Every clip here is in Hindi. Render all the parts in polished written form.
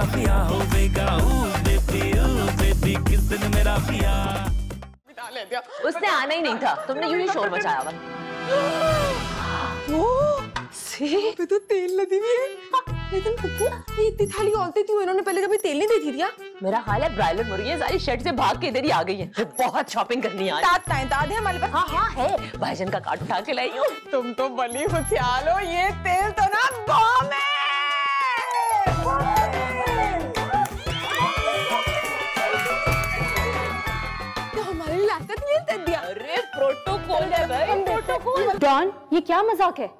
माफिया हो बेगा बेबी किस दिन मेरा पिया। उसने आना ही नहीं था, तुमने यूं ही शोर मचाया हुआ। पे तो तेल लगी हुई है। लेकिन कुकू, ये इतनी थाली औरतें थी, इन्होंने पहले कभी तेल नहीं देती दिया। मेरा हाल है ब्रायलर मुर्गी सारी शेड से भाग के इधर ही आ गई है। बहुत शॉपिंग करनी है। दाद है हमारे पास। हाँ हाँ है, भाईजान का कार्ड उठा के लाई हूँ। तुम तो बली होशियार हो, ये तेल तो ना बम है। तो हमारे लिए लाकर नहीं दे दिया। अरे प्रोटोकॉल है भाई, प्रोटोकॉल। डॉन, ये क्या मजाक है?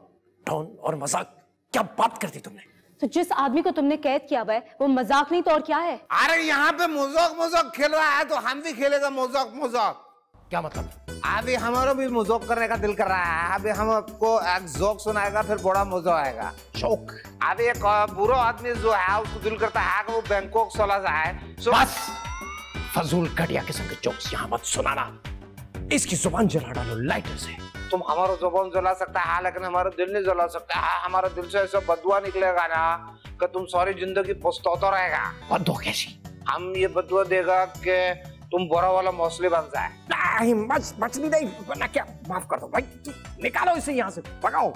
डॉन और मजाक, क्या बात करती तुमने? तो जिस आदमी को तुमने कैद किया हुआ है वो मजाक नहीं तो और क्या है? अरे यहाँ पे मजाक खेल रहा है तो हम भी खेलेगा मजाक। क्या मतलब? अभी हमारा भी मजाक करने का दिल कर रहा है। अभी हम आपको एक जोक सुनाएगा, फिर बड़ा मजा आएगा। शौक। अभी एक बुरा आदमी जो है उसको दिल करता है कि वो बैंकॉक चला जाए। बस फजूल घटिया किस्म के जोक्स यहाँ मत सुनाना। इसकी जुबान जला डालो लाइटर से। तुम हमारा जुबान जला सकता है लेकिन हमारा दिल नहीं जला सकता है। हमारा दिल से ऐसा बदुआ निकलेगा ना कि तुम सारी जिंदगी पछताता रहेगा। बदुआ कैसी? हम ये बदुआ देगा कि तुम बुरा वाला मौसली बन जाए। नहीं, मछली नहीं बना क्या? माफ कर दो भाई, निकालो इसे यहाँ से, भगाओ।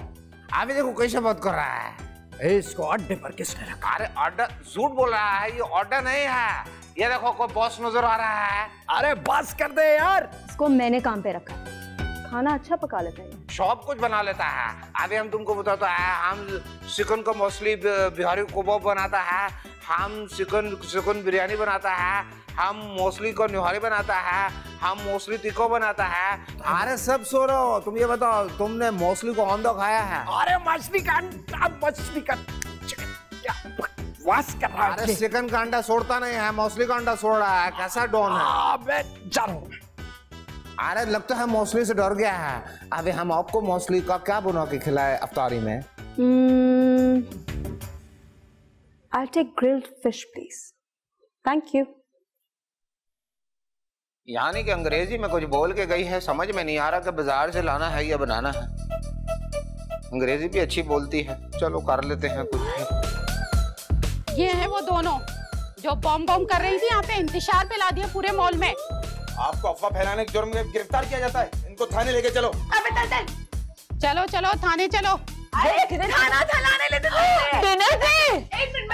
अभी देखो कैसे बात कर रहा है। इसको अड्डे पर किसने रखा? अरे ऑर्डर झूठ बोल रहा है, ये ऑर्डर नहीं है। ये देखो कोई बॉस नजर आ रहा है। अरे बस कर दे यार। इसको मैंने काम पे रखा, खाना अच्छा पका लेता है, सब कुछ बना लेता है। अभी हम तुमको बताता है, हम चिकन का मोस्टली बिहारी कबाब बनाता है, हम चिकन बिरयानी बनाता है, हम मोस्टली को निहारी बनाता है, हम मोस्टली तिको बनाता है। अरे सब सो रहे हो, तुम ये बताओ तुमने मोस्टली को अंडा खाया है? अरे मछली का वास कर रहा है। अरे चिकन का अंडा छोड़ता नहीं है, मोस्टली का अंडा छोड़ रहा है। कैसा डॉन है? मैं जा रहा हूँ। अरे लगता है मोस्टली से डर गया है। अभी हम आपको मोस्टली का क्या बना के खिलाए अफ्तारी में? I'll take grilled fish please. Thank you. यानी कि अंग्रेजी में कुछ बोल के गई है, समझ में नहीं आ रहा कि बाजार से लाना है या बनाना है। अंग्रेजी भी अच्छी बोलती है, चलो कर लेते हैं कुछ भी। ये हैं वो दोनों जो बॉम्ब कर रही थी, यहाँ पे इंतशार फैला दिया पूरे मॉल में। आपको अफवाह फैलाने के जुर्म में गिरफ्तार किया जाता है। इनको थाने लेके चलो। अबे चल चलो थाने चलो। अरे किधर खाना था लाने लेते थे? डिनर थे। एक मिनट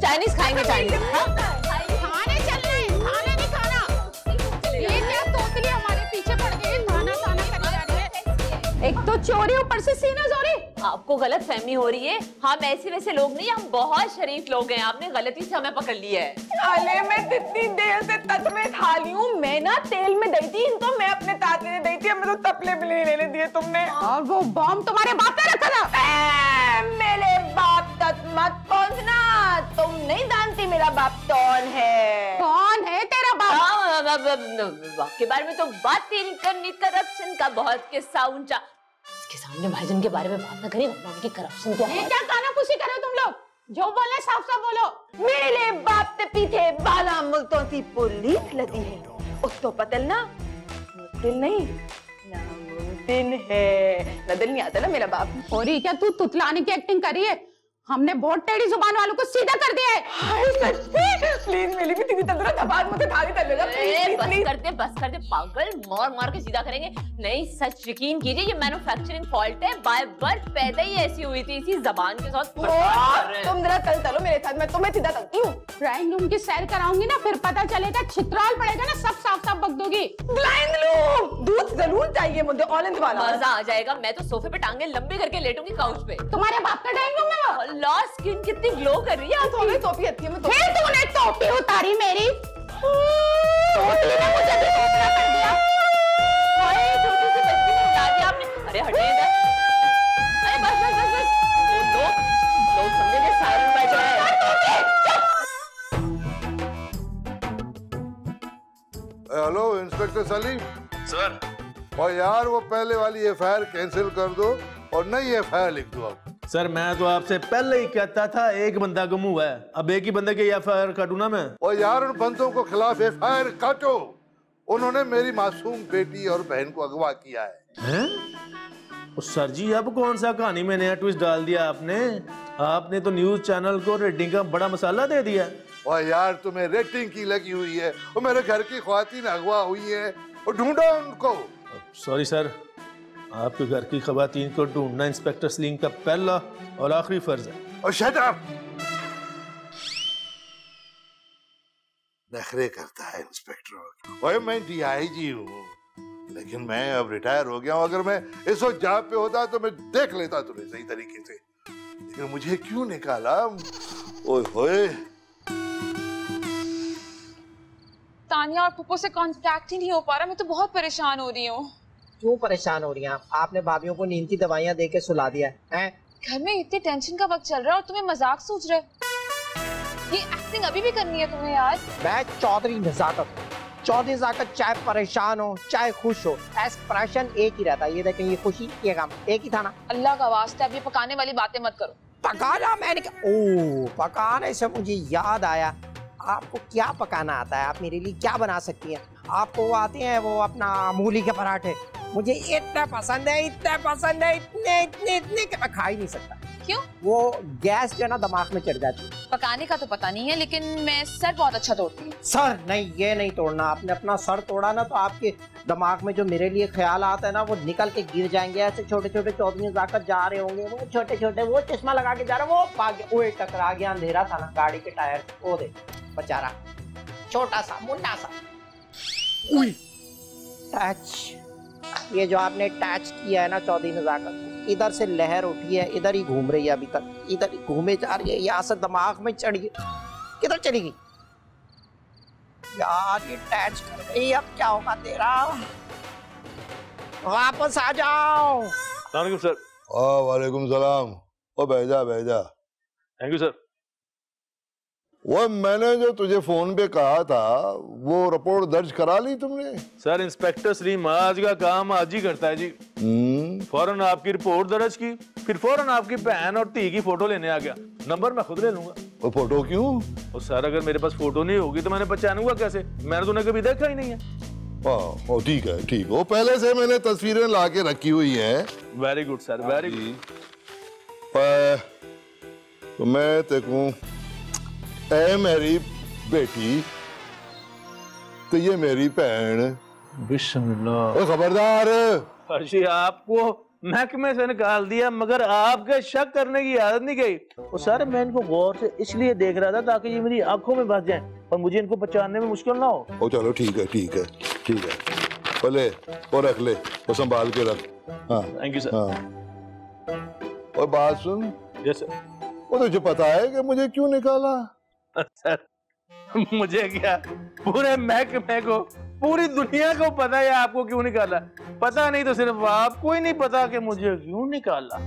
चाइनीज खाएंगे चाइनीज। खाने चलना है, खाना नहीं खाना। ये क्या तोतली हमारे पीछे पड़ गई, खाना करी जा रही है। एक तो चोरी ऊपर से सीना चोरी। आपको गलत फहमी हो रही है, हम ऐसे वैसे लोग नहीं, हम बहुत शरीफ लोग हैं। आपने गलती से हमें पकड़ लिया है। अरे मैं कितनी देर से तत में खा ली हूँ। मैं ना तेल में दी थी इनको, मैं अपने ताते ने दी थी, हमें तो तपले भी नहीं लेने दिए तुमने। और वो बॉम्ब तुम्हारे बाप ने रखा था। मेरे बाप तक मत पहुंचना, तुम नहीं जानती मेरा बाप कौन है। कौन है तेरा बाप? के बारे में तो बात ही नहीं करनी, करप्शन का बहुत किस्सा ऊंचा। इसके सामने भाईजान के बारे में बात ना करें, वरना उनकी करप्शन क्या है। क्या कानाफूसी कर रहे हो तुम लोग? जो बोलना साफ साफ बोलो। मेरे बाप के पीछे बाला मुल्तों की पुलिस लगी है, उसको पतल ना मुश्किल नहीं नामुमकिन है। नजर नहीं आता ना मेरा बाप। और ये क्या तू तुतलाने की एक्टिंग कर रही है? हमने बहुत टेढ़ी जुबान वालों को सीधा कर दिया है। प्लीज मेरी भी तेरी तरह धबाक मुझे थाली कर लेगा। बस कर दे पागल, मार के सीधा करेंगे। नहीं सच यकीन कीजिए, ये मैन्युफैक्चरिंग फॉल्ट है। बाय बर्थ पैदा ही ऐसी हुई थी, इसी जबान के साथ। तुम जरा कल चलो मेरे साथ, मैं तुम्हें सीधा करती हूँ। ड्राइंग रूम की सैर कराऊंगी ना, फिर पता चलेगा, छितराल पड़ेगा ना, सब साफ साफ बक दोगी। ड्राइंग रूम दूध जरूर चाहिए मुझे, ऑरेंज वाला। मजा आ जाएगा। मैं तो सोफे पे टांगे लंबी करके लेटूंगी काउच पे। तुम्हारे बाप का ड्राइंग रूम है वो? अल्लाह, स्किन कितनी ग्लो कर रही है आपकी। टोपी अच्छी है। फिर तूने टोपी उतारी मेरी। टोपी ने मुझे भी टोपना कर दिया। छोटी सी बच्ची ने उतार दिया आपने। अरे हटिए इधर। अरे बस। वो लोग समझेंगे साइरन बज रहा है। Hello inspector Salim sir. और यार वो पहले वाली एफआईआर कैंसिल कर दो और नई एफआईआर लिख दो। आप सर मैं तो आपसे पहले ही कहता था एक बंदा गुम हुआ है, अब एक ही बंदे की एफआईआर काटूं ना मैं? और यार उन बंदों को खिलाफ एफआईआर काटो, उन्होंने मेरी मासूम बेटी और बहन को अगवा किया है। सर जी अब कौन सा कहानी में नया ट्विस्ट डाल दिया आपने? आपने तो न्यूज चैनल को रेटिंग का बड़ा मसाला दे दिया है। और यार तुम्हें रेटिंग की लगी हुई है, और मेरे घर की ख्वातीन अगवा हुई है और ढूंढो उनको। सॉरी सर, आपके घर की ख्वातीन को ढूंढना इंस्पेक्टर सलीम का पहला और आखिरी फर्ज है। और शट अप, नखरे करता है इंस्पेक्टर। ओए मैं डीआईजी हूँ, लेकिन मैं अब रिटायर हो गया हूँ। अगर मैं इस वक्त जॉब पे होता तो मैं देख लेता तुम्हें सही तरीके से, लेकिन मुझे क्यों निकाला? ओए होए, तानिया और पुप्पो से कांटेक्ट ही नहीं हो पा रहा। मैं तो बहुत परेशान हो रही हूँ। क्यों परेशान हो रही हैं आप? आपने भाभीियों को नींद की दवाइयाँ दे के सुला दिया है? घर में इतने टेंशन का वक्त चल रहा है और तुम्हें मजाक सूझ रहा है। ये एक्टिंग अभी भी करनी है तुम्हें यार? मैं चौधरी नजाकत, चौधरी नजाकत, चाहे परेशान हो चाहे खुश हो, एक्सप्रेशन एक ही रहता है। ये देखें, ये खुशी, ये गम एक ही था ना। अल्लाह का वास्ता, अब ये पकाने वाली बातें मत करो। पकाना मैंने ओ पकाने से मुझे याद आया, आपको क्या पकाना आता है? आप मेरे लिए क्या बना सकती हैं? आपको वो आते हैं वो अपना मूली के पराठे? मुझे इतना पसंद है, इतने पसंद है, इतने इतने इतने कि मैं खा ही नहीं सकता। क्यों? वो गैस जो है ना दिमाग में चढ़ जाती है। पकाने का तो पता नहीं है, लेकिन मैं सर बहुत अच्छा तोड़ती हूँ। सर नहीं, ये नहीं तोड़ना। आपने अपना सर तोड़ा ना तो आपके दिमाग में जो मेरे लिए ख्याल आता है ना वो निकल के गिर जाएंगे। ऐसे छोटे छोटे चौधरी जाकर जा रहे होंगे, वो छोटे छोटे, वो चश्मा लगा के जा रहे, वो भाग गया, वो टकरा गया, अंधेरा था ना गाड़ी के टायर, वो दे बेचारा छोटा सा मुन्ना सा। टच, ये जो आपने टच किया है ना चौधरी नजाकत, इधर से लहर उठी है, इधर ही घूम रही है अभी तक, इधर ही घूमे जा रही है, यहाँ से दिमाग में चढ़ गई, किधर चली गई यार? ये टच कर गई, अब क्या होगा तेरा? वापस आ जाओ। वालेकुम सर। वालेकुम सलाम। ओ भेजा भेजा। Thank you sir. वो मैंने जो तुझे फोन पे कहा था वो रिपोर्ट दर्ज करा ली तुमने? सर इंस्पेक्टर सलीम आज का काम आज ही करता है जी। फौरन आपकी रिपोर्ट दर्ज की, फिर फौरन आपकी बहन और धी की फोटो लेने आ गया। नंबर मैं खुद ले लूंगा। वो फोटो क्यों? और सर अगर मेरे पास फोटो नहीं होगी तो मैंने पहचानूंगा कैसे? मैंने तो उन्हें कभी देखा ही नहीं है। हाँ ठीक है, ठीक। वो पहले से मैंने तस्वीरें ला के रखी हुई है। Very good sir, very good. तो मैं देखूं, ऐ मेरी बेटी, तो ये मेरी बहन। बिस्मिल्लाह। खबरदार, फर्जी आपको महकमे से निकाल दिया मगर आपके शक करने की आदत नहीं गई। और सर मैं इनको गौर से इसलिए देख रहा था ताकि ये मेरी आंखों में बस जाएं और मुझे इनको पहचानने में मुश्किल ना हो। ओ चलो ठीक है, ठीक है, ठीक है। पहले वो रख ले, वो संभाल के रख। हाँ थैंक यू सर। हाँ। और बात सुन। Yes sir. वो तुझे पता है कि मुझे क्यों निकाला? सर मुझे क्या, पूरे महकमे को, पूरी दुनिया को पता है आपको क्यों निकाला। पता नहीं तो सिर्फ आपको ही नहीं पता कि मुझे क्यों निकाला।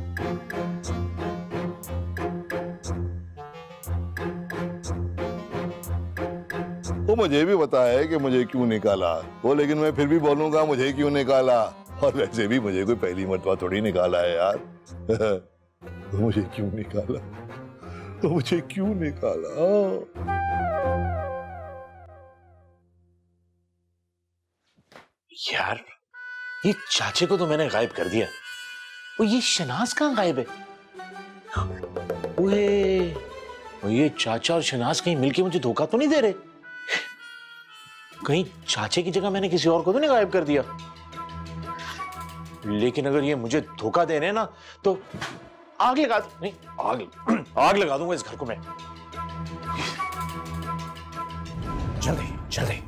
वो मुझे भी पता है कि मुझे क्यों निकाला वो, लेकिन मैं फिर भी बोलूंगा मुझे क्यों निकाला। और वैसे भी मुझे कोई पहली मर्तबा थोड़ी निकाला है यार। तो मुझे क्यों निकाला, तो मुझे क्यों निकाला? यार ये चाचे को तो मैंने गायब कर दिया, वो ये शनाज कहाँ गायब है? ओए ये चाचा और शनाज कहीं मिलके मुझे धोखा तो नहीं दे रहे? कहीं चाचे की जगह मैंने किसी और को तो नहीं गायब कर दिया? लेकिन अगर ये मुझे धोखा दे रहे हैं ना तो आग लगा, नहीं आग लगा दूंगा इस घर को मैं। जल्दी जल्दी,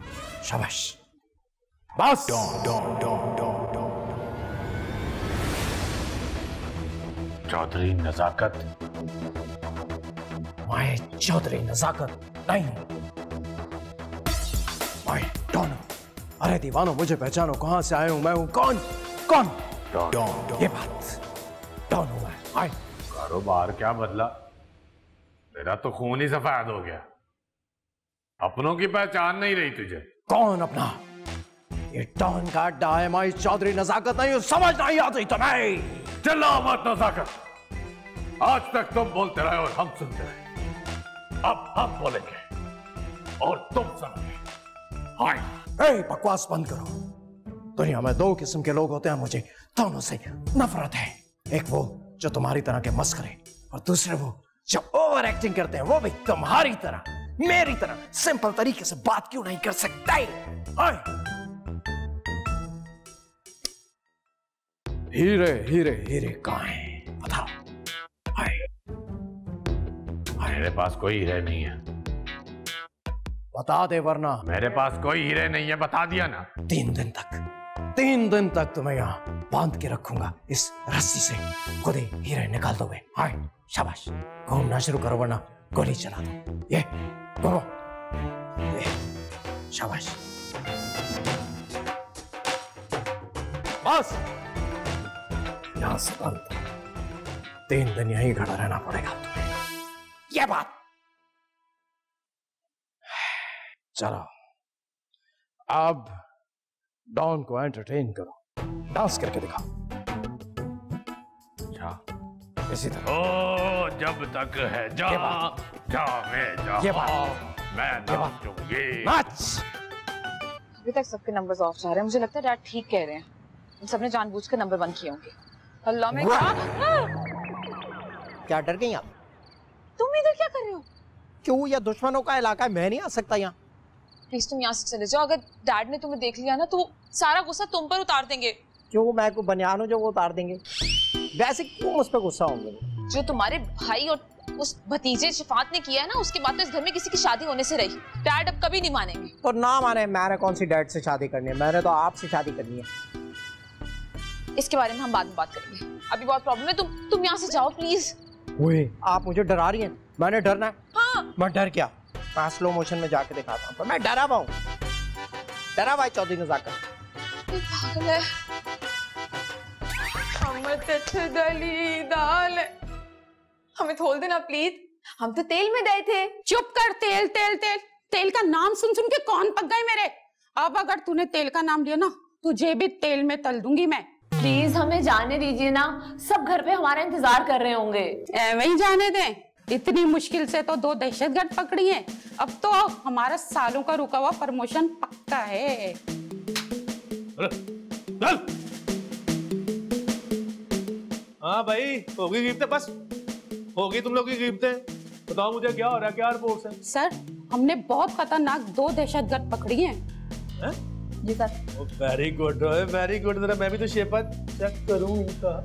शाबाश बस। चौधरी नजाकत, मैं चौधरी नजाकत नहीं, मैं डॉन। अरे दीवानो मुझे पहचानो, कहां से आया हूं, मैं हूं कौन? कौन? डॉन। ये बात डॉन हुआ है। कारोबार क्या बदला? मेरा तो खून ही सफेद हो गया। अपनों की पहचान नहीं रही तुझे। कौन अपना? ये डॉन का अड्डा है, मैं चौधरी नजाकत नहीं हूं, समझ नहीं आती तुम्हें? चलो मत नजाकत, आज तक तुम बोलते रहे और हम सुनते रहे, अब हम बोलेंगे और तुम सुनोगे। हाय बकवास बंद करो। दुनिया में दो किस्म के लोग होते हैं, मुझे दोनों से नफरत है। एक वो जो तुम्हारी तरह के मस्करे, और दूसरे वो जो ओवर एक्टिंग करते हैं वो भी तुम्हारी तरह, मेरी तरह सिंपल तरीके से बात क्यों नहीं कर सकते? हीरे हीरे हीरे कहाँ हैं? बताओ। मेरे पास कोई हीरे नहीं है। बता दे वरना मेरे पास कोई हीरे नहीं है, बता दिया ना। 3 दिन तक तुम्हें यहाँ बांध के रखूंगा इस रस्सी से। खुद ही हीरे निकाल दोगे। हाय शाबाश, घूमना शुरू करो वरना गोली चला दो। ये घूमो, शाबाश। बस यहां से बंद। 3 दिन यहीं खड़ा रहना पड़ेगा तुम्हें, ये बात। चलो अब डॉन को एंटरटेन करो, डांस करके दिखाओ। इसी तरह। ओ जब तक है जा मैं जा, ये बात। मैं नाचूंगी। नाच। अभी तक सबके नंबर्स ऑफ जा रहे हैं। मुझे लगता है डैड ठीक कह रहे हैं, इन सबने जानबूझकर नंबर 1 किए होंगे। अल्लाह में क्या डर गई आप? तुम इधर क्या कर रहे हो? क्यों, यह दुश्मनों का इलाका है, मैं नहीं आ सकता यहाँ। प्लीज तुम यहाँ से चले जाओ। अगर डैड ने तुम्हें देख लिया ना तो सारा गुस्सा तुम पर उतार देंगे। क्यों, मैं को बनियान हूं जो वो उतार देंगे? वैसे क्यों मुझ पर गुस्सा होंगे? जो तुम्हारे भाई और उस भतीजे शिफात ने किया है ना, उसके बाद तो इस घर में किसी की शादी होने से रही। डैड अब कभी नहीं मानेंगे। तो ना माने, मैंने कौन सी डैड से शादी करनी है? मैंने तो आपसे शादी करनी है। इसके बारे में हम बाद में बात करेंगे, अभी बहुत प्रॉब्लम है। तुम यहाँ से जाओ प्लीज। ओए, आप मुझे डरा रही हैं? मैंने डरना है? हाँ। मैं डर क्या? मैं स्लो मोशन में जाके दिखाता हूँ। मैं डरा हुआ हूँ, डरा हुआ चौधरी नजाकत। पागल है। दाल हमें थोल देना प्लीज, हम तो तेल में गए थे। चुप कर। तेल तेल तेल तेल का नाम सुन सुन के कौन पक गए मेरे। अब अगर तूने तेल का नाम लिया ना, तुझे भी तेल में तल दूंगी मैं। प्लीज हमें जाने दीजिए ना, सब घर पे हमारा इंतजार कर रहे होंगे। ऐਵੇਂ ही जाने दें? इतनी मुश्किल से तो 2 दहशतगर्द पकड़ी हैं, अब तो हमारा सालों का रुका हुआ प्रमोशन पक्का है। हाँ भाई, होगी गिफ्टें, बस होगी तुम लोग की गिफ्टें। बताओ मुझे क्या हो रहा है, क्या रिपोर्ट्स हैं? सर हमने बहुत खतरनाक 2 दहशतगर्द पकड़ी हैं। जी sir. Very good, very good. जरा मैं भी तो शेपर चेक करूं इनका।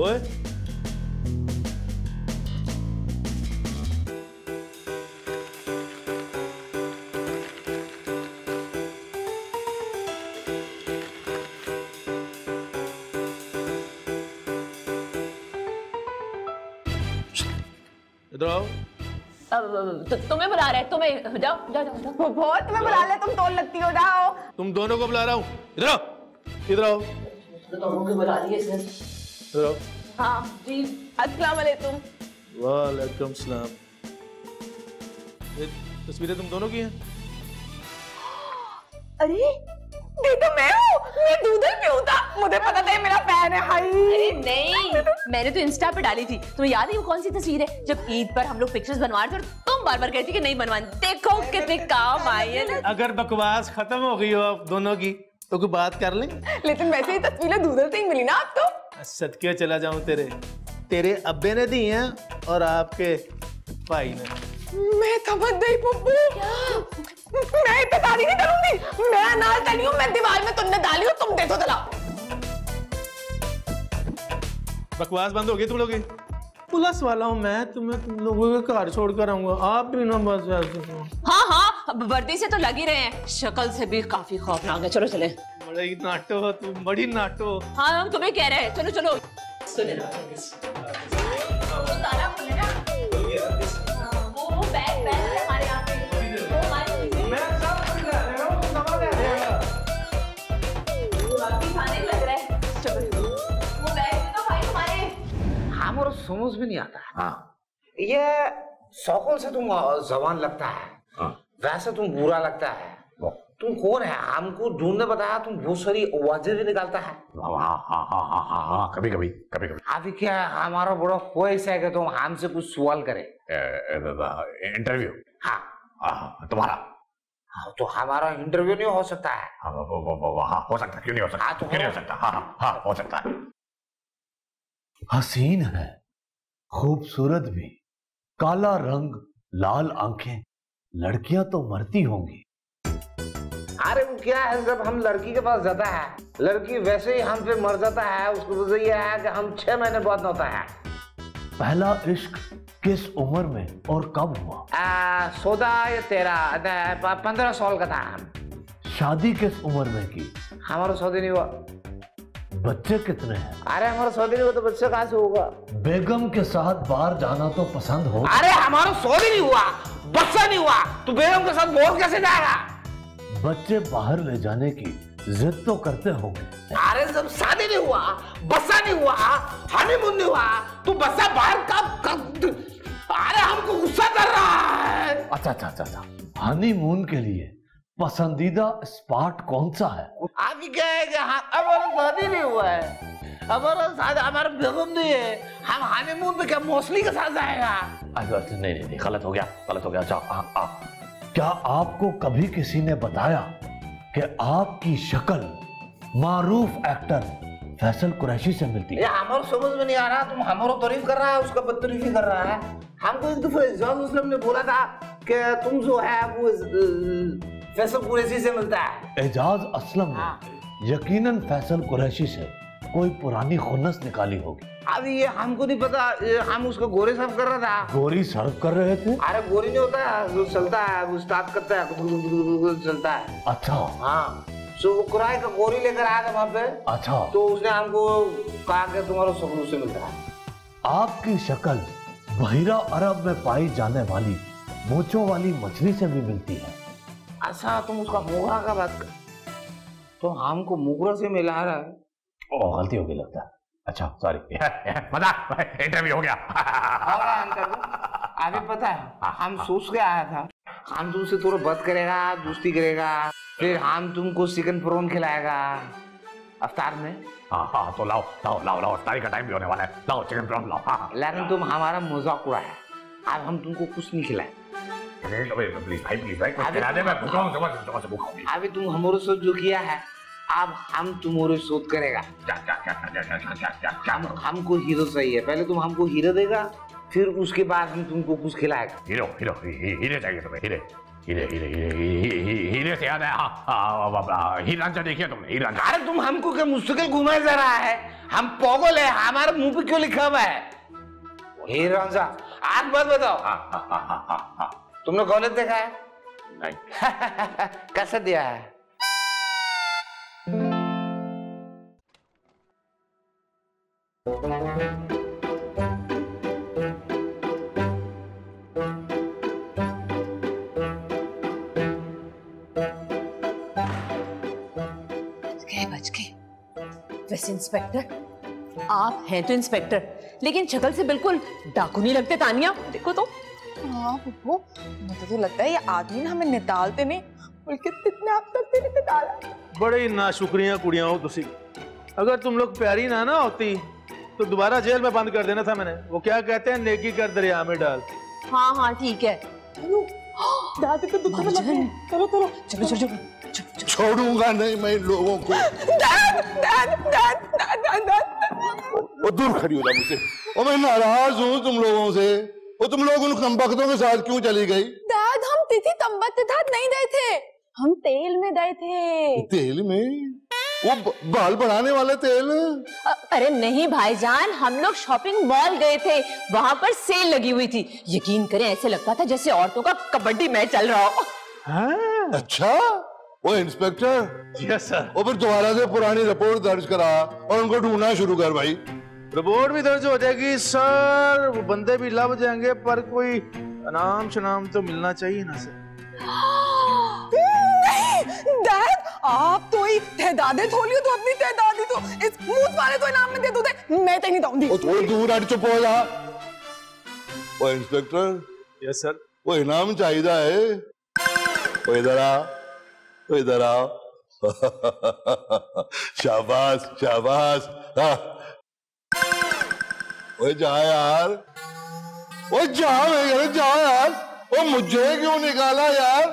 ओए इधर आओ। तुम्हें बुला रहे हैं, तुम्हें जाओ जाओ जाओ। वो बहुत तुम्हें बुला ले, तुम तोल लगती हो, जाओ। तुम दोनों को बुला रहा हूँ, इधर आओ, इधर आओ। दोनों को बुला दिए सर। इधर आओ। हाँ जी, अस्सलाम वालेकुम। वालेकुम सलाम। ये तस्वीरें तुम दोनों की हैं? अरे ये तो मैं हूँ, मैं दूध ही पीऊँ था, मुझे पता था ये मेरा फैन है। हाय अरे नहीं, मैंने तो इंस्टा पे डाली थी। तुम्हें याद है वो कौन सी तस्वीर है जब ईद पर हम लोग पिक्चर्स बनवा रहे थे और तुम बार बार कहती कि नहीं बनवानी। देखो कितने काम आई है ना। अगर बकवास खत्म हो गई हो आप दोनों की तो कोई बात कर लें। लेकिन वैसे ही तस्वीरें दूधर से ही मिली ना आपको। सदके चला जाऊं तेरे अब्बे ने दी हैं और आपके भाई ने। मैं समझ गई पप्पू, मैं इतनी शादी नहीं करूंगी। मैं अनाज डाली हूँ, मैं दीवार में तुमने डाली हूँ, तुम दे दो तलाक। बकवास बंद हो गई तुम लोग की। पुलिस वाला हूँ मैं, तुम लोगों के घर छोड़ कर आऊंगा। आप भी ना बस। हाँ हाँ, वर्दी से तो लग ही रहे हैं, शक्ल से भी काफी खौफनाक है। चलो चले। बड़ी नाटो हो तुम, बड़ी नाटो। हाँ हम तुम्हें कह रहे हैं, चलो चलो। हमारा समझ भी नहीं आता। हाँ, ये शौकल से तुम जवान लगता है। हाँ। वैसे तुम बुरा लगता है। तुम कौन है? हमको ढूंढने बताया, तुम बहुत सारी आवाजें भी निकालता है। हाँ, कभी कभी। अभी क्या हमारा बड़ा ख्वाहिश है कि तुम हमसे कुछ सवाल करे। इंटरव्यू? हाँ तुम्हारा। हाँ, तो हमारा इंटरव्यू नहीं हो सकता है? हाँ हो सकता है, क्यों नहीं हो सकता? हाँ, तो क्यों नहीं हो सकता? हाँ हो सकता है। हसीन है, खूबसूरत भी, काला रंग, लाल आंखें, लड़कियां तो मरती होंगी। अरे वो क्या है, जब हम लड़की के पास जाता है, लड़की वैसे ही हम पे मर जाता है। उसकी वजह यह है कि हम 6 महीने बाद होता है। पहला इश्क किस उम्र में और कब हुआ? 14 या 13, 15 साल का था। शादी किस उम्र में की? हमारा शादी नहीं हुआ। बच्चे कितने हैं? अरे हमारा शादी नहीं हुआ तो बच्चे कहाँ से होगा? बेगम के साथ बाहर जाना तो पसंद हो? अरे हमारा शादी नहीं हुआ, बच्चा नहीं हुआ, तो बेगम के साथ बाहर कैसे जाएगा? बच्चे बाहर ले जाने की जिद तो करते होंगे। अरे जब शादी नहीं हुआ, बच्चा नहीं हुआ, हनीमून नहीं हुआ, तो बच्चा बाहर कब? अरे हमको गुस्सा कर रहा है। अच्छा, हनीमून के लिए पसंदीदा स्पॉट कौन सा है? अभी क्या है कि हमारा शादी नहीं हुआ है, हमारा बेगम नहीं है, हम हनीमून पे क्या मौसली के साथ जाएगा? अच्छा, नहीं, गलत हो गया। अच्छा, क्या आपको कभी किसी ने बताया कि आपकी शक्ल मारूफ एक्टर फैसल कुरैशी से मिलती है? हमारे समझ में नहीं आ रहा, तुम हमारा तारीफ कर रहा है, उसका बदतरीफी कर रहा है। हमको एक दफा एजाज मुस्लिम ने बोला था कि तुम जो है वो फैसल कुरैशी से मिलता है। एजाज असलम ने यकीनन फैसल कुरैशी से कोई पुरानी खुन्नस निकाली होगी। अभी ये हमको नहीं पता, हम उसको गोरे सर्व कर रहा था। गोरी सर्व कर रहे थे? अरे गोरी नहीं होता, जो चलता है वो स्टार्ट करता है, चलता है। अच्छा, हाँ, तो वो किराए का गोरी लेकर आया था वहाँ पे। अच्छा, तो उसने हमको कहा कि तुम्हारा शक्ल उससे मिलता है। आपकी शक्ल बहिरा अरब में पाई जाने वाली मूंछों वाली मछली से भी मिलती है। अच्छा, तुम उसका मोगरा का बात कर, तो हमको मोगरा से मिला रहा है। गलती हो गई लगता है। अच्छा, सॉरी, मजाक, इंटरव्यू हो गया। अभी पता है, हम सोच के आया था, हम तुमसे थोड़ा बात करेगा, दोस्ती करेगा, फिर हम तुमको चिकन प्रॉन खिलाएगा अफ्तार में। हाँ, तो लाओ, अफ्तारी का टाइम भी होने वाला है, लाओ चिकन प्रॉन लाओ। हाँ। लेकिन तुम हमारा मजाक उड़ाया, अब हम तुमको कुछ नहीं खिलाए। प्लीज भाई, अभी तुम हमारे साथ जो किया है, अब हम तुम्हारे शोध करेगा। हमको हीरो चाहिए, पहले तुम हमको हीरो देगा, फिर उसके बाद हम तुमको कुछ खिलाएगा। हीरे चाहिए तुम्हें? हीरे से याद है, हीर रांझा देखिए तुमने? हीर रांझा। अरे तुम हमको क्या मुश्किल घुमाया जा रहा है? हम पागल है, हमारे मुंह पे क्यों लिखा हुआ है हीर रांझा? आज बात बताओ, तुमने कॉलेज देखा है? नहीं। कैसे दिया है? वैसे इंस्पेक्टर, आप हैं तो इंस्पेक्टर, लेकिन शक्ल से बिल्कुल डाकू नहीं लगते। तानिया देखो तो। हाँ बुब्बू, मुझे तो लगता है ये आदमी ना हमें निकालते नहीं बल्कि कितने आप तक भी निकाला। बड़ी नाशुक्रियां कुड़ियां हो तुसी। अगर तुम लोग प्यारी ना होती तो दोबारा जेल में बंद कर देना था मैंने। वो क्या कहते हैं, नेकी कर दरिया में डाल। हाँ, ठीक है। दादी तो दुख में लगे। चलो। छोड़ूंगा नहीं मैं इन लोगों को। वो दूर खड़ी हो जा मुझसे। और मैं नाराज हूँ तुम लोगों से। वो तुम लोग उन कमबख्तों के साथ क्यों चली गई? दाद, हम तिथि तंबत के साथ नहीं गए थे, हम तेल में गए थे। तेल में? वो बाल बढ़ाने वाला तेल? अरे नहीं भाईजान, हम लोग शॉपिंग मॉल गए थे, वहाँ पर सेल लगी हुई थी। यकीन करें ऐसे लगता था जैसे औरतों का कबड्डी मैच चल रहा हो। हाँ? अच्छा, वो इंस्पेक्टर? Yes sir. वो फिर दोबारा से पुरानी रिपोर्ट दर्ज करा और उनको ढूंढना शुरू कर भाई। रिपोर्ट भी दर्ज हो जाएगी सर, वो बंदे भी लभ जाएंगे, पर कोई अनाम शनाम तो मिलना चाहिए ना सर। नहीं डैड, आप तो ही तहदादे थोलियो तो अपनी तहदादी तो इस मूत वाले तो इनाम में दे दो दे, मैं तो नहीं दूंगी। वो थोड़ी दूर हट, चुप हो जा। वो इंस्पेक्टर? Yes sir. वो इनाम चाहिए है। वो इधर आ, वो इधर आओ। शाबाश शाबाश। वो जा यार, वो जा, मैं कह रहा जा यार। वो मुझे क्यों निकाला यार?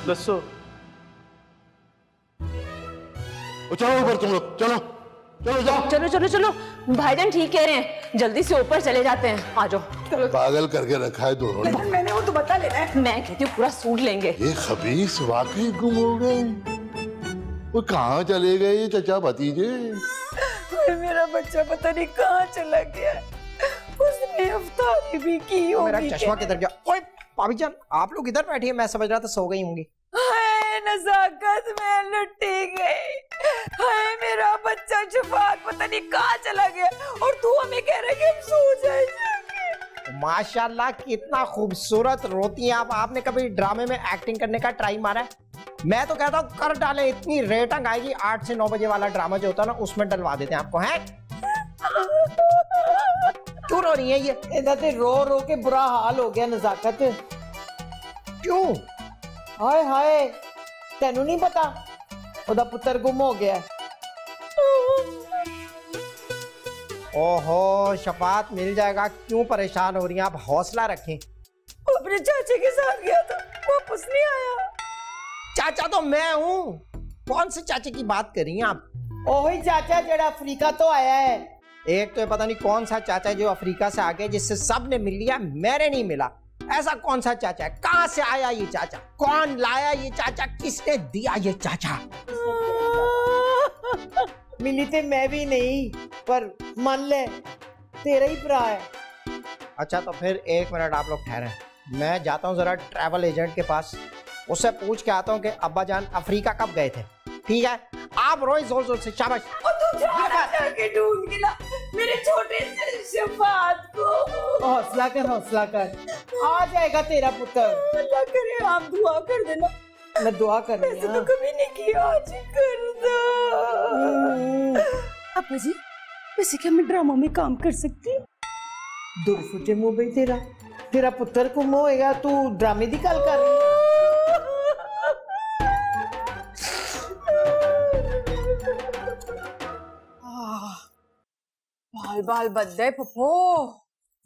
दसो। चलो ऊपर तुम लोग, चलो चलो जाओ। चलो चलो चलो, भाईजान ठीक कह रहे हैं, जल्दी से ऊपर चले जाते हैं। आ जाओ। पागल करके रखा है दोनों ने। मैंने वो तो बता लेना है। मैं कहती हूँ पूरा सूट लेंगे। ये खबीस वाकई गुम हो गए। वो कहाँ चले गए ये चचा भतीजे? मेरा बच्चा पता नहीं कहाँ चला गया। उसने अफ्तारी भी की होगी। मेरा चश्मा किधर गया? ओए भाभी जान, आप लोग इधर बैठी है, मैं समझ रहा था सो गई होंगी। हाय नज़ाकत, मैं लुटी गई। हाय मेरा बच्चा शफात पता नहीं कहाँ चला गया और तू हमें कह रहा है कि हम सो जाएंगे। माशाल्लाह कितना खूबसूरत रोती हैं आप। आपने कभी ड्रामे में एक्टिंग करने का ट्राई मारा है? मैं तो कहता हूँ कर डाले, इतनी रेटिंग आएगी। 8 से 9 बजे वाला ड्रामा जो होता है ना, उसमें डलवा देते हैं आपको। है क्यों रो रही है ये? इधर रो रो के बुरा हाल हो गया नज़ाकत। क्यों? हाय हाय, तेनू नहीं पता ओदा पुत्र गुम हो गया। ओहो शफात, मिल जाएगा, क्यों परेशान हो रही हैं आप? हौसला रखें। वो अपने चाचे के साथ गया था, वापस नहीं आया। चाचा तो मैं हूँ। कौन से चाचे की बात कर रही हैं आप? ओही चाचा जड़ा अफ्रीका तो आया है। एक तो पता नहीं कौन सा चाचा है जो अफ्रीका से आ गया, जिससे सबने मिल लिया, मैंने नहीं मिला। ऐसा कौन सा चाचा है? कहाँ से आया ये चाचा? कौन लाया ये चाचा? किसने दिया ये चाचा? मिली तो मैं भी नहीं, पर मान ले तेरा ही भरा है। अच्छा तो फिर 1 मिनट आप लोग ठहरे, मैं जाता हूँ जरा ट्रैवल एजेंट के पास, उससे पूछ के आता हूँ कि अब्बा जान अफ्रीका कब गए थे। ठीक है, आप रोए जोर जोर से। शाबाश। जाके ढूंढ के ला मेरे छोटे से शफात को। हौसला कर, हौसला कर, आ जाएगा तेरा पुत्र। अल्लाह करे आप दुआ कर देना। मैं दुआ कर रही हूं। ऐसे तो कभी नहीं किया, आज कर दो। अब्बा जी, वैसे क्या मैं ड्रामा में काम कर सकती हूँ? दूर फुटे मुंह भाई तेरा पुत्र गुम होएगा, तू ड्रामे दी गल कर रही है। बाल बाल बच गए पप्पो,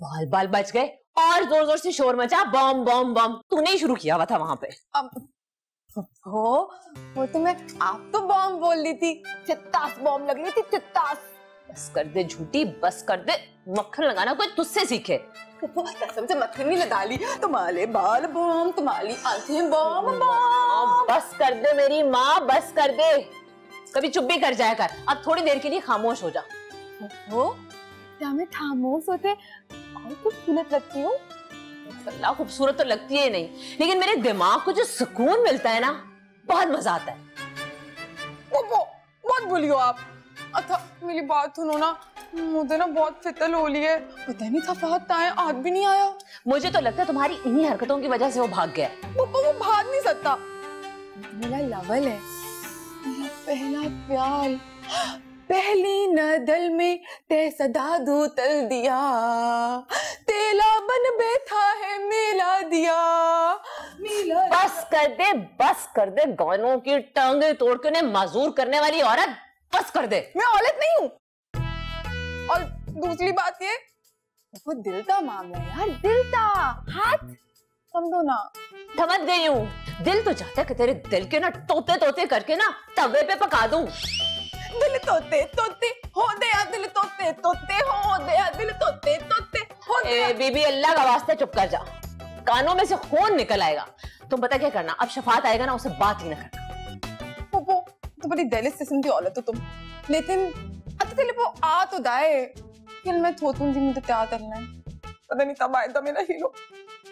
बाल बाल बच गए। और जोर जोर से शोर मचा, बम बम बम। तूने ही शुरू किया हुआ था वहां पे। वो तो मैं, आप तो बॉम्ब बोल रही थी, चित्तास बॉम्ब लग रही थी, चित्तास। बस कर दे झूठी, बस कर दे। मक्खन लगाना कोई तुझसे सीखे। कसम से मक्खन नहीं लगा ली। तुम्हारे बाल बॉम्ब, तुम्हारी आंखें बॉम्ब बॉम्ब। बस कर दे मेरी माँ, बस कर दे। कभी चुप भी कर जाया कर। अब थोड़ी देर के लिए खामोश हो जा। हो क्या मैं खामोश होते और खूबसूरत लगती हूँ? अल्लाह खूबसूरत तो लगती है नहीं, लेकिन मेरे दिमाग को जो सुकून मिलता है ना, बहुत मजा आता है। मत बोलियो आप। अच्छा मेरी बात सुनो ना, मुझे ना बहुत फितल हो रही है। पता नहीं था फहद ताए आज भी नहीं आया। मुझे तो लगता है तुम्हारी इन्हीं हरकतों की वजह से वो भाग गया। वो भाग नहीं सकता। मेरा लवल है, मेरा पहला प्यार, पहली नदल में ते सदा दूतल दिया, तेला बन बैठा है मेला दिया, मेला। बस कर दे गानों की टांगे तोड़ के उन्हें माजूर करने वाली औरत, बस कर दे। मैं औरत नहीं हूँ। और दूसरी बात ये, वो दिल का मामला है यार, दिल का। हाथ समझो ना। समझ गई हूँ। दिल तो चाहता है कि तेरे दिल के ना तोते तोते करके ना तवे पे पका दूं। दिल तोते तोते हो दया, दिल तोते तोते हो दया, दिल तोते तोते हो दया। बीबी अल्लाह का वास्ते चुप कर जा, कानों में से खून निकल आएगा। तुम पता क्या करना, अब शफात आएगा ना, उससे बात ही ना करना। पोपो तो बड़ी डेलिस किस्म की औरत हो तुम, लेकिन अच्छा तेरे को आ तो दाए कि मैं थोतूं जी मुझे क्या करना है, पता नहीं तब आएगा मेरा हीरो।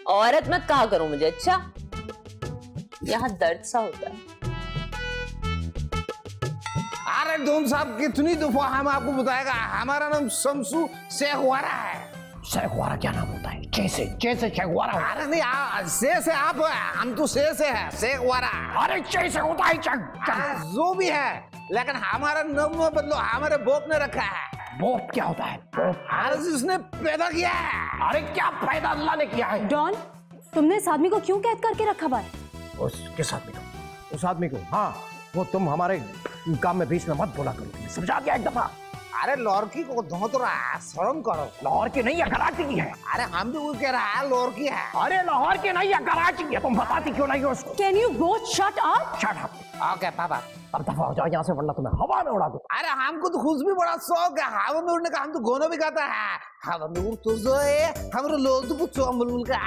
औरत मत कहा करो मुझे, अच्छा यहाँ दर्द सा होता है। अरे डोम साहब कितनी दफा हम आपको बताएगा, हमारा नाम शमसू शेखवारा है। शेखवारा क्या नाम होता है? जैसे शेखवारा। अरे नहीं, से आप, हम तो से है शेखवारा। अरे जैसे होता है जो भी है, लेकिन हमारा नाम में बदलो, हमारे बाप ने रखा है। बाप क्या होता है? अरे जिसने पैदा किया है। अरे क्या पैदा अल्लाह ने किया है? डॉन, तुमने इस आदमी को क्यों कैद करके रखा भाई? किस आदमी को? उस आदमी को? हाँ, वो तुम हमारे काम में बीच में मत बोला करो, समझा दिया एक दफा। अरे लौरकी को धो तो रहा है, शर्म करो। लाहौर की नहीं है, कराची की है। अरे हम भी वो कह रहा है लौरकी है। अरे लाहौर की नहीं है, कराची की है। तुम बताती क्यों नहीं हो उसको? Can you both shut up? Shut up. Okay पापा, अब दफा हो जाओ यहाँ से, वरना तुम्हें हवा में उड़ा दूं। अरे हमको तो खुद भी बड़ा शौक है हवा में उड़ने का। हम तो गोनो भी गाता है हवा में उड़ तो जो है हमरो लोग तो पूछो बुलबुल का,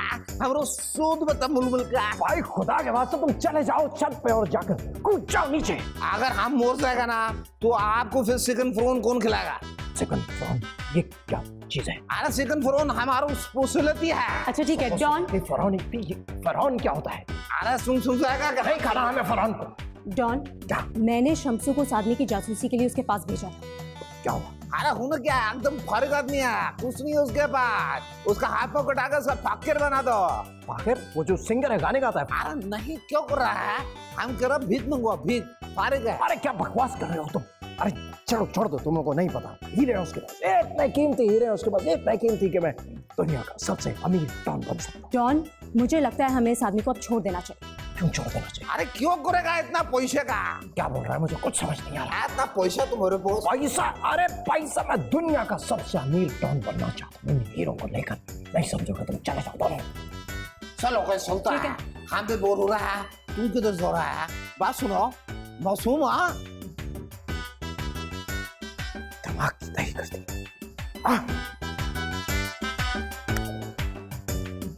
हमरो सूद बता बुलबुल का। भाई खुदा के वास्ते तुम चले जाओ छत पे और जाकर कूद जाओ नीचे। अगर हम मोर जाएगा ना तो आपको फिर चिकन फ्रोन कौन खिलाएगा? चिकन फ्रोन ये क्या चीज है? अरे चिकन फ्रोन हमारा स्पेशलिटी है। अच्छा ठीक है जॉन। फरौन क्या होता है? अरे सुन जाएगा नहीं खाना हमें फरौन को। डॉन, मैंने शम्सू को साधने की जासूसी के लिए उसके पास भेजा था। क्या हुआ? अरे हुन क्या एकदम फर्क आदमी है, कुछ नहीं है उसके पास। उसका हाथ पाँव कटाकर उसका फाकिर बना दो। फाकिर? वो जो सिंगर है गाने गाता है? अरे नहीं, क्यों कर रहा है? हम कह रहे भीख मंगवा, भीख फारिग है। अरे क्या बकवास कर रहे हो तुम? अरे चलो छोड़ दो, तुम लोगों को नहीं पता। हीरे हैं उसके पास, इतने कीमती हीरे हैं उसके पास, इतने कीमती कि मैं दुनिया का सबसे अमीर डॉन बन सकता हूँ। डॉन, मुझे लगता है हमें इस आदमी को अब छोड़ देना चाहिए। क्यों छोड़ देना चाहिए? अरे क्यों करेगा इतना पैसे का? क्या बोल रहा है? मुझे कुछ समझ नहीं आ रहा। इतना पैसा तुम्हारे पास? पैसा? अरे पैसा, मैं दुनिया का सबसे अमीर डॉन बनना चाहता हूँ। इन हीरों को लेकर नहीं समझोगे तुम, चले जाओ दोनों। चलो कोई सुनता है, हम भी बोर हो रहा है, तू किधर सो रहा है? बात सुनो मासूम। हाँ दिमाग की दही कर दी।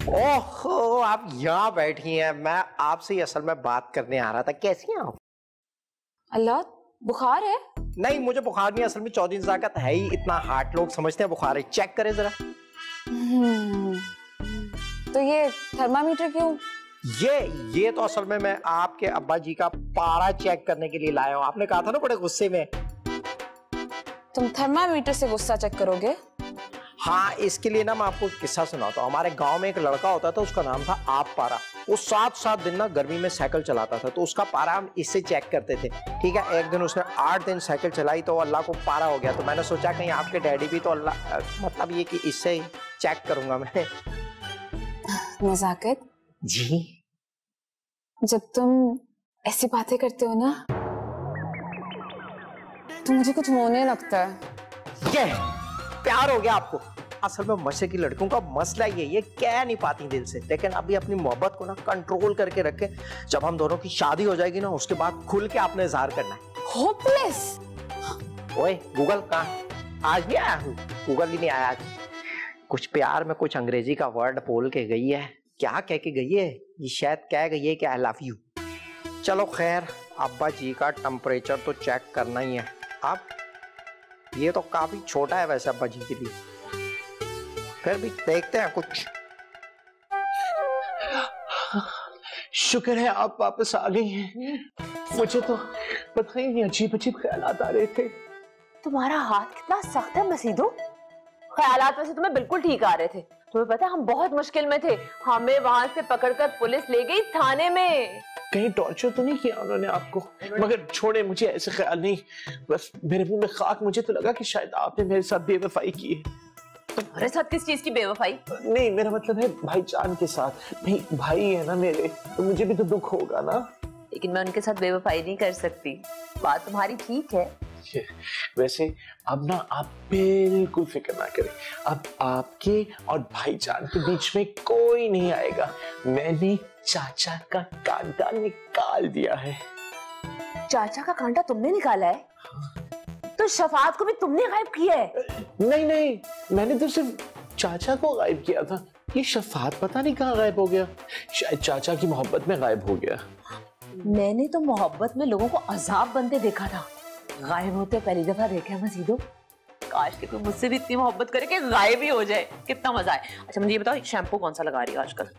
ओहो, आप यहाँ बैठी हैं। मैं आपसे ही असल में बात करने आ रहा था। कैसी हैं आप? अल्लाह, बुखार है? नहीं, मुझे बुखार नहीं, असल में चौधरी नज़ाकत है ही इतना हार्ट, लोग समझते हैं बुखार है। चेक करें जरा। तो ये थर्मामीटर क्यों? ये तो असल में मैं आपके अब्बा जी का पारा चेक करने के लिए लाया हूँ। आपने कहा था ना बड़े गुस्से में। तुम थर्मामीटर से गुस्सा चेक करोगे? हाँ, इसके लिए ना मैं आपको किस्सा सुनाता हूँ। हमारे गांव में एक लड़का होता था, उसका नाम था आप पारा। वो 7-7 दिन ना गर्मी में साइकिल चलाता था, तो उसका पारा हम इससे चेक करते थे। ठीक है, एक दिन उसने 8 दिन साइकिल चलाई तो अल्लाह को पारा हो गया। तो मैंने सोचा कहीं आपके डैडी भी तो अल्लाह, मतलब ये कि इससे ही चेक करूंगा मैं। नज़ाकत जी, जब तुम ऐसी बातें करते हो ना तो मुझे कुछ होने लगता है। ये प्यार हो गया आपको? असल में मशे की लड़कियों का मसला ये कह नहीं पाती दिल से, लेकिन अभी अपनी मोहब्बत को ना कंट्रोल करके रखे। जब हम दोनों की शादी हो जाएगी ना, उसके बाद खुल के आपने इज़हार करना है। होपलेस। ओए गूगल कहाँ? आज भी आया हूँ, गूगल ही नहीं आया आज। कुछ प्यार में कुछ अंग्रेजी का वर्ड बोल के गई है। क्या कह के गई है? ये शायद कह गई है कि आई लव यू। चलो खैर, अब्बा जी का टेम्परेचर तो चेक करना ही है। अब ये तो काफी छोटा है वैसे अब्बा जी के लिए, फिर भी देखते हैं कुछ। शुक्र है आप वापस आ गई हैं। मुझे तो पता ही नहीं, अजीब अजीब ख्यालात आ रहे थे। तुम्हारा हाथ कितना सख्त है मसीदो। ख्यालात वैसे तुम्हें बिल्कुल ठीक आ रहे थे। तुम्हें पता है हम बहुत मुश्किल में थे, हमें वहां से पकड़कर पुलिस ले गई थाने में। कहीं टॉर्चर तो नहीं किया उन्होंने आपको? मगर छोड़े, मुझे ऐसे ख्याल नहीं, बस मेरे मुंह में खाक। मुझे तो लगा कि शायद आपने मेरे साथ बेवफाई की है। तुम्हारे साथ किस चीज की बेवफाई? नहीं, मेरा मतलब है भाईजान के साथ। भाई है ना मेरे, तो मुझे भी तो दुख होगा ना। लेकिन मैं उनके साथ बेवफाई नहीं कर सकती। बात तुम्हारी ठीक है। वैसे अब ना आप बिल्कुल फिक्र ना करें, अब आपके और भाईजान के बीच में कोई नहीं आएगा। मैंने चाचा का कांटा निकाल दिया है। चाचा का कांटा तुमने निकाला है? तो शफात को भी तुमने गायब किया है? नहीं, मैंने तो सिर्फ चाचा को गायब किया था। ये शफात पता नहीं कहाँ गायब हो गया, शायद चाचा की मोहब्बत में गायब हो गया। मैंने तो मोहब्बत में लोगों को अजाब बनते देखा था, गायब होते पहली दफा देखा है मसीदो। काश कि कोई मुझसे भी इतनी मोहब्बत करे कि गायब ही हो जाए, कितना मजा आए। अच्छा मुझे ये बताओ, शैम्पू कौन सा लगा रही हो आजकल?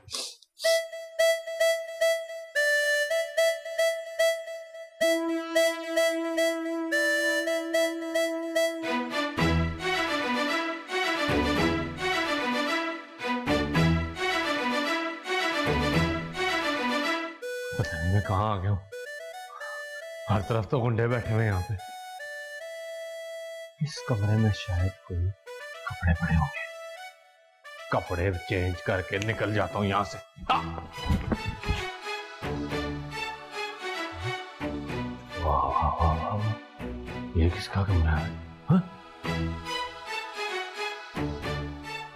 पता नहीं मैं कहाँ आ गया हूँ। हर तरफ तो गुंडे बैठे हुए यहाँ पे। इस कमरे में शायद कोई कपड़े पड़े होंगे। कपड़े चेंज करके निकल जाता हूँ यहाँ से। वाह, ये किसका कमरा है? हाँ?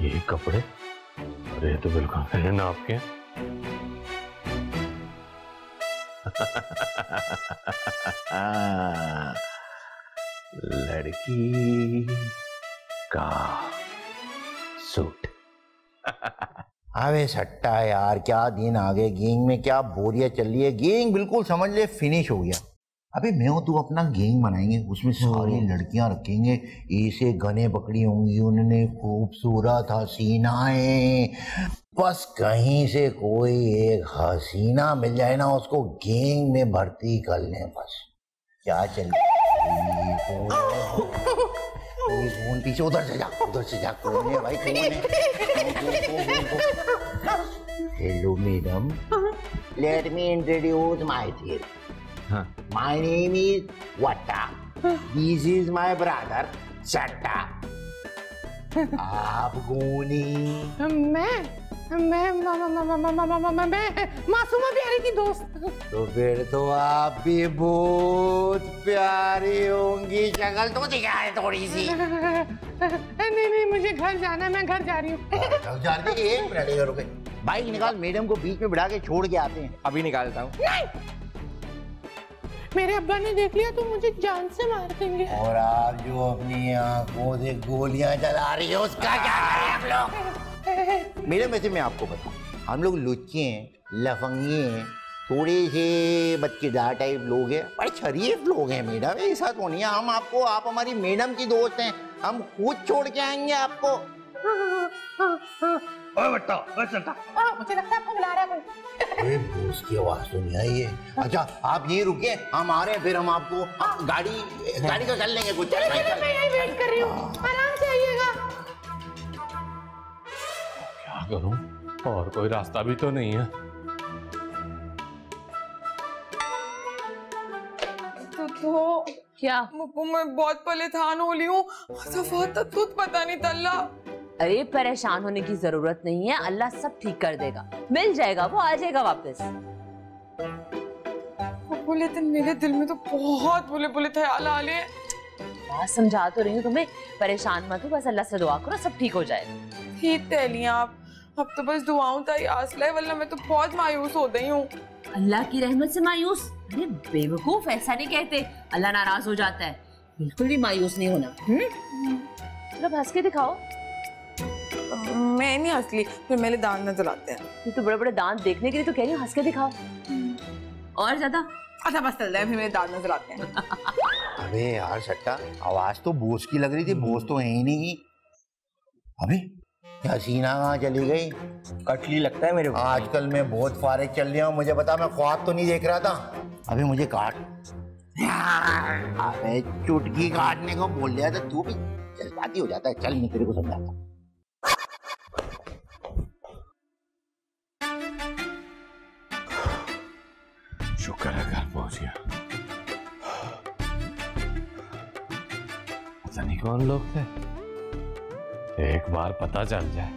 ये कपड़े, अरे तो बिल्कुल मेरे नाप के। लड़की का सूट। अबे सट्टा यार, क्या दिन आ गए। गैंग में क्या बोरियत चल रही है। गैंग बिल्कुल समझ ले फिनिश हो गया। अबे मैं और तू अपना गैंग बनाएंगे, उसमें सारी लड़कियां रखेंगे, ऐसे गने पकड़ी होंगी उन्होंने, खूबसूरत हसीनाएं। बस कहीं से कोई एक हसीना मिल जाए ना, उसको गैंग में भर्ती कर लें बस। क्या चल फोन पीछे, उधर से जा, उधर से जा। कौन है भाई, कौन है? Hello madam, let me introduce my theory. My name is Watta. This is my brother Satta. आप कौन है? मैं मासूमा प्यारी की दोस्त। तो फिर तो आप भी बहुत प्यारी होंगी। शक्ल तो दिखा है थोड़ी सी। नहीं, मुझे घर जाना है, मैं घर जा रही हूँ। जा रही है? एक मिनट रुके, बाइक निकाल, मैडम को बीच में बिठा के छोड़ के आते हैं। अभी निकालता हूँ। मेरे अब्बा ने देख लिया तो मुझे जान से मार देंगे। और आप जो अपनी आंखों से गोलियां चला रही है, उसका क्या करें हम लोग? मैडम वैसे मैं आपको बताऊं, हम लोग लुच्चे हैं, लफंगे हैं, थोड़े से बच्चेदार टाइप लोग हैं, बड़े शरीफ लोग हैं मैडम। ऐसा तो नहीं है। हम आपको, आप हमारी मैडम की दोस्त हैं, हम खुद छोड़ के आएंगे आपको। बट्टा, मुझे लगता है आपको बुला रहा है। अरे बॉस की आवाज तो नहीं आई है। अच्छा आप यहीं रुके, हम आ रहे हैं, फिर हम आपको गाड़ी का कर लेंगे कुछ। मैं यहीं वेट कर रही हूँ, आराम से आइएगा। क्या करूं, और कोई रास्ता भी तो नहीं है। तो क्या मैं बहुत परेशान हो रही हूँ, खुद पता नहीं तल्ला। अरे परेशान होने की जरूरत नहीं है, अल्लाह सब ठीक कर देगा, मिल जाएगा, वो आ जाएगा वापस। लेकिन मेरे दिल में तो बहुत बुरे ख्याल आ रहे हैं। बात समझा तो रही हूँ तुम्हें, परेशान मत हो, बस अल्लाह से दुआ करो, सब ठीक हो जाएगा। ठीक तैली आप, अब तो बस दुआओं तक आस लाए, वरना मैं तो बहुत मायूस हो गई हूँ। अल्लाह की रहमत से मायूस? अरे बेवकूफ, ऐसा नहीं कहते, अल्लाह नाराज हो जाता है। बिल्कुल भी मायूस नहीं होना। चलो हंस के दिखाओ। मैं नहीं हंस ली, फिर मेरे दांत नजर आते हैं। ये तो बड़े बड़े दांत देखने के लिए तो कह रही हूँ, हंस के दिखाओ और ज्यादा। अच्छा बस चल रहा है, फिर मेरे दांत नजर आते हैं। अबे यार सट्टा, आवाज तो बोस की लग रही थी, बोस तो है ही नहीं। अबे हसीना कहाँ चली गई? कटली लगता है मेरे को। आजकल मैं बहुत फारिग चल रहा हूँ, मुझे बता, मैं ख्वाब तो नहीं देख रहा था। अबे मुझे काट। अबे चुटकी काटने को बोल दिया था, तू भी जज्बाती हो जाता है। चल मैं तेरे को समझाता। शुक्र है घर पहुंच गया। पता नहीं कौन लोग थे, एक बार पता चल जाए,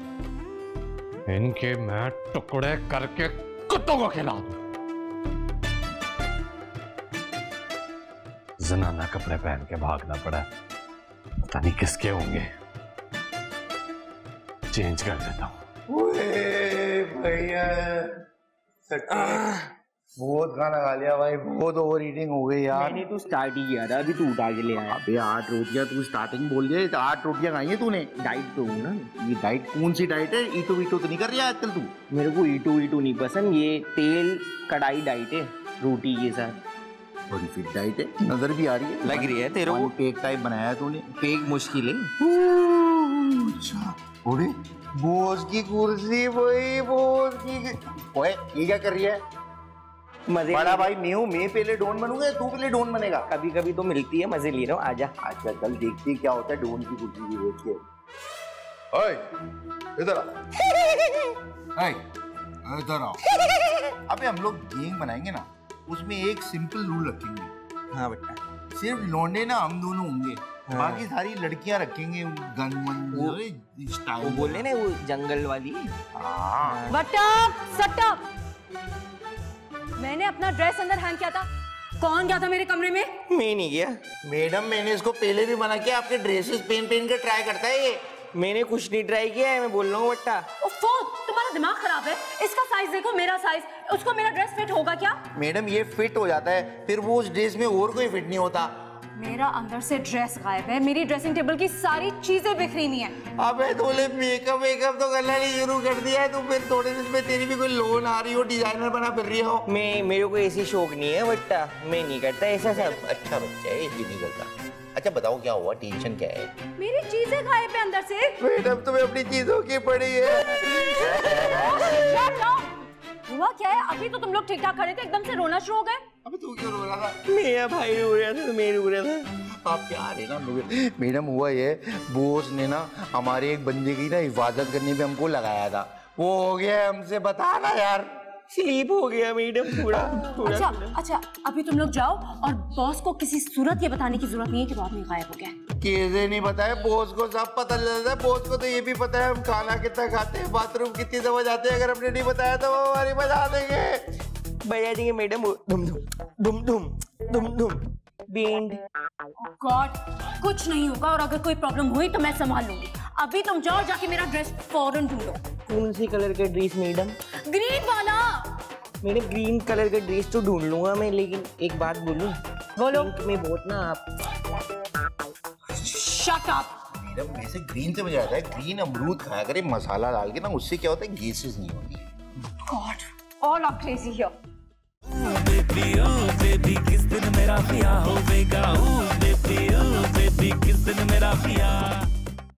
इनके मैं टुकड़े करके कुत्तों को खिला दूं। जनाना कपड़े पहन के भागना पड़ा, पता नहीं किसके होंगे, चेंज कर देता हूं। भैया बहुत खाना खा लिया भाई, बहुत ओवर ईटिंग हो गई यार। मैंने तो स्टार्ट ही किया था, अभी तू उठा के ले आया। अबे 8 रोटियां तू स्टार्टिंग बोल दिया, 8 रोटियां खाई है तूने। डाइट तो हूँ ना। ये डाइट कौन सी डाइट है? ईटो वीटो तो नहीं कर रही है आजकल तू? मेरे को ईटो नहीं पसंद, ये तेल कढ़ाई डाइट है, रोटी के साथ। बड़ी फिट डाइट है, नजर भी आ रही है, लग रही है तेरे को। पेक टाइप बनाया है तूने। पेक मुश्किल है। अच्छा अरे बॉस की कुर्सी भाई, बॉस की। ओए ये क्या कर रही है? मजे बड़ा भाई मैं हूँ, मैं पहले डॉन बनूंगा, तू पहले डॉन बनेगा। कभी कभी तो मिलती है, मजे ले रहा हूँ, आजा। अच्छा चल देखते हैं क्या होता है डॉन की कुर्सी की बैठ के। ओए इधर आ, इधर आओ। अबे हम लोग गैंग बनाएंगे ना, उसमें एक सिंपल रूल रखेंगे। हाँ बेटा। सिर्फ लौंडे ना हम दोनों होंगे, बाकी सारी लड़कियां रखेंगे, गन मन स्टाइल। वो बोले ना वो जंगल वाली। वट्टा सट्टा, मैंने अपना ड्रेस अंदर हैंग किया था, कौन गया था मेरे कमरे में? मैं नहीं गया मैडम, मैंने इसको पहले भी मना किया, आपके ड्रेसेस पहन पहन के ट्राई करता है ये। मैंने कुछ नहीं ट्राई किया है, मैं बोल रहा हूँ बट्टा। ओफो, तुम्हारा दिमाग खराब है। इसका साइज देखो, मेरा साइज, उसको मेरा ड्रेस फिट होगा क्या? मैडम ये फिट हो जाता है, फिर वो उस ड्रेस में और कोई फिट नहीं होता। मेरा अंदर से ड्रेस गायब है, मेरी ड्रेसिंग टेबल की सारी चीजें बिखरी हुई हैं। अबे तूने मेकअप तो करना नहीं शुरू कर दिया है, तो फिर थोड़े दिन में तेरी भी कोई लोन आ रही हो, डिजाइनर बना फिर रही हो। मेरे को ऐसी शौक नहीं है बट्टा, मैं नहीं करता ऐसा सब। अच्छा बच्चा है, ये नहीं करता। अच्छा बताओ क्या हुआ, टेंशन क्या है? मेरी चीजें गायब है अंदर से। मैडम तुम्हें अपनी चीजों की पड़ी है। हुआ क्या है? अभी तो तुम लोग ठीक ठाक खड़े थे, एकदम से रोना शुरू हो गए। अबे तू क्यों रो रहा था? मेरा भाई रो रहा था तो मैं रो रहा था। आप क्या रहे ना मैडम, हुआ ये बॉस ने ना हमारे एक बंदे की ना हिफाजत करने पे हमको लगाया था, वो हो गया हमसे, बताना यार। स्लीप हो गया मैडम पूरा। अच्छा, अभी तुम लोग जाओ और बॉस को किसी सूरत ये बताने की जरूरत नहीं है कि वो आदमी गायब हो गया। कैसे नहीं बताया? बॉस को सब पता चलता है। बॉस को तो ये भी पता है हम खाना कितना खाते हैं, बाथरूम कितनी दफा जाते हैं। अगर हमने नहीं बताया तो वो हमारी बजा देंगे मैडम। धुम धुम धुम धुम धुम बैंड। गॉड, कुछ नहीं होगा, और अगर कोई प्रॉब्लम हुई तो मैं संभाल लूंगी। अभी तुम जाओ, जाके मेरा ड्रेस फौरन ढूंढो। कौन सी कलर का ड्रेस मैडम? ग्रीन वाला। मैडम ग्रीन कलर का ड्रेस तो ढूंढ लूंगा मैं, लेकिन एक बात बोलूं? बोलो। में बहुत ना आप। Shut up. मैडम वैसे ग्रीन से मुझे आता है, ग्रीन अमरूद खाया करे मसाला डाल के ना, उससे क्या होता है, गैसेस नहीं होती। God, all are crazy here. Baby किस दिन मेरा ब्याह होगा? बेबी किस दिन मेरा ब्याह